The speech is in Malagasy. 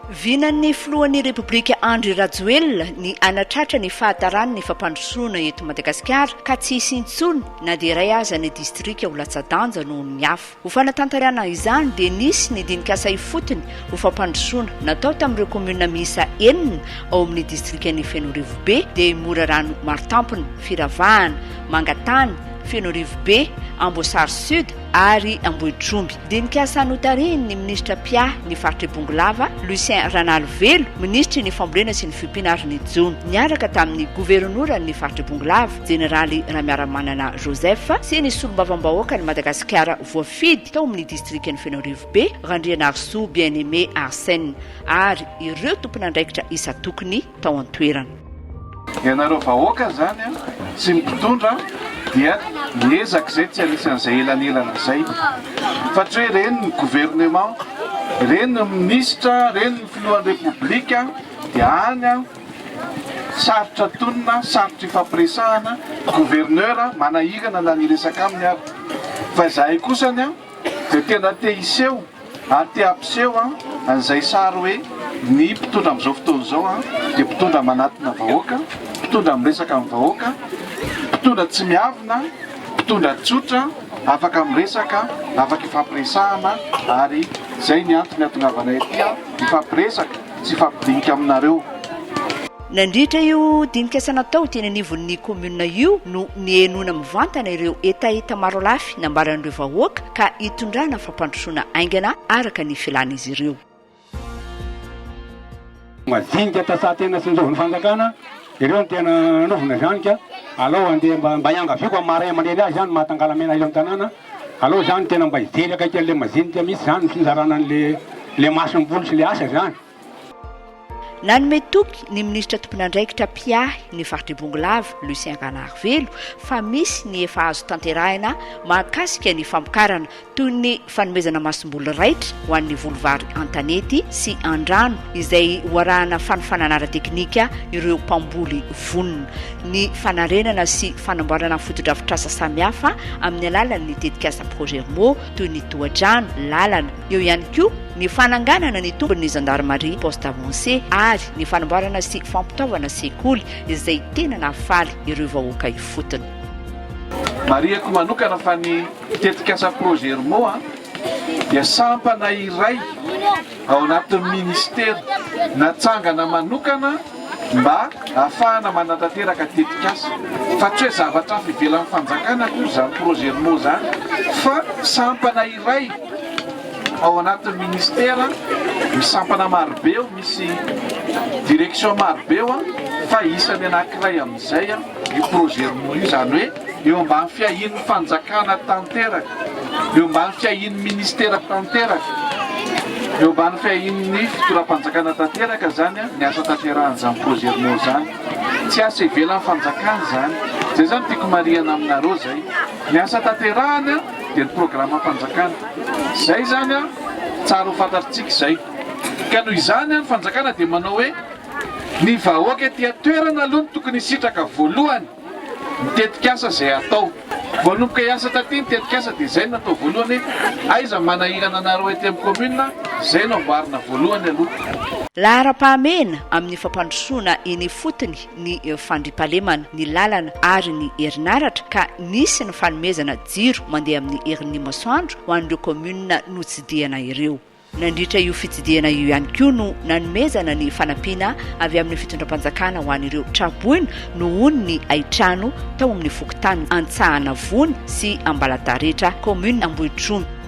Vinan'ny filohan'ny Repoblika Andry Rajoelina ny anatratra ny fahatarany ny fampandrosoana eto Madagasikara ka tsy hisy intsony na dia iray aza ny distrika ho latsa-danja noho ny hafa. Ho fanatanterahana izany dia nisy ny dinikasa ifotony ho fampandrosoana natao tamin'ireo komuna miisa 4 ao amin'ny distrikan'ny Fenorivo B dia Mora Rano Martampona, Firavahana, Mangatany, Fenorivo B, Amboasary Sud ary Ambohidraomby. Dinikasa notariny ny ministra Pia ny faritra Bongolava, Lucien Ranalvelo, ministry ny fambolena sy ny fimpinaran'ny Jona. Niaraka tamin'ny gouvernora ny faritra Bongolava, generaly Ramiaramanana Joseph sy ny solombavambahoaka ny Madagasikara voafidy tao amin'ny distrikan'ny Fenorivo B, Randrianarso Bien-Aimé Arsène ary ireo tompon'andraikitra isa-tokony tao an-toerana. Ianareo vahoaka zany sy mpitondra dia miezaka izay tsy anisan'izay elanelana izay fa tsy hoe reny ny gouvernement, reny ny ministra, reny ny filohan'ny repoblika dia any sarotra tonona, sarotra ifampiresahana, gouverneur manahirana na niresaka aminy ary fa izahay kosany dia tena te hiseho ary te hampiseho an'izay sary hoe ny mpitondra amin'izao fotoana izao dia mpitondra manatona vahoaka, mpitondra miresaka amin'ny vahoaka, mpitondra tsy miavina, mpitondra tsotra, afaka miresaka, afaka ifampiresahana ary izay ny antony atongavanay aty ifampiresaka sy ifampidinika aminareo. Nandritra io dinikasa natao teny anivon'ny komuna io no nienona mivantana ireo etaeta maro lafy nambaran'ireo vahoaka ka hitondrana fampandrosoana aingana araka ny filan'izy ireo. Majinika tasatena sy njovin'ny fanjakana ireo tena novina zany ka alao andeha mba iangaviko amin'ny maray aman'ely azy zany mahatangalamena ilo tanàna alao zany tena mba hijeraka kely majinika misy zany finjarana le masom-bolo sy le asa zany. Nanome toky ny ministra tompon'andraikitra Pia ny faritra Bongolava, Lucien Ranalvelo, fa misy ny efa azo tanterahina mahakasika ny famokarana toy ny fanomezana masom-bolo raitra ho an'ny volovary an-tanety sy an-drano izay hoarahana fanofanana ara-teknika ireo mpamboly vonona, ny fanarenana sy fanamboarana fotodrafitrasa samihafa amin'ny alalan'ny tetikasa projet RMO toy ny tohadrano, lalana, eo ihany koa ny fananganana ny tombon'ny gendarmerie poste avancé ary ny fanamboarana sy fampitaovana sekoly izay tena nafaly ireo vahoaka ifotony. Mariako manokana fa ny tetikasa projet RMO dia sampana iray ao anatin'ny ministera natsangana manokana mba ahafahana manatanteraka tetikasa fa tsy hoe zavatra hafa ivelan'ny fanjakana koa zany projet RMO zany fa sampana iray ao anatin'ny ministera misampana marobe misy direction marobe fa isany anankiray amin'izay io projet RMO io zany hoe eo ambany fiahin'ny fanjakana tanteraka, eo ambany fiahin'ny ministera tanteraka, eo ambany fiahin'ny fitoram-panjakana tanteraka zany ny asa tanterahan'izany projet RMO zany tsy asa ivelan'ny fanjakana zany. Zay zany tiako marihana aminareo zay ny asa tanterahana dia ny programma fanjakana zay zany tsara ho fantatritsika izay ka noho izany ny fanjakana dia manao hoe ny vahoaka ety toerana aloha ny tokony sitraka voalohany mitetikasa zay atao voanomboka hiasa taty mitetikasa dia zay natao voalohany aiza manahirana anareo ety amin'ny komuna zay no amboarina voalohany aloha. Lahara-pahamehana amin'ny fampandrosoana eny fotony ny fandriampahalemana, ny lalana ary ny herinaratra ka nisy ny fanomezana jiro mandeha amin'ny herin'ny masoandro ho an'ireo komuna notsidihana ireo. Nandritra io fitsidihana io ihany koa no nanomezana ny fanampiana avy amin'ny fitondram-panjakana ho an'ireo traboina nohony ny aitrano tao amin'ny fokotany Antsahana Vony sy Ambalataretra komuna Ambohidraomby.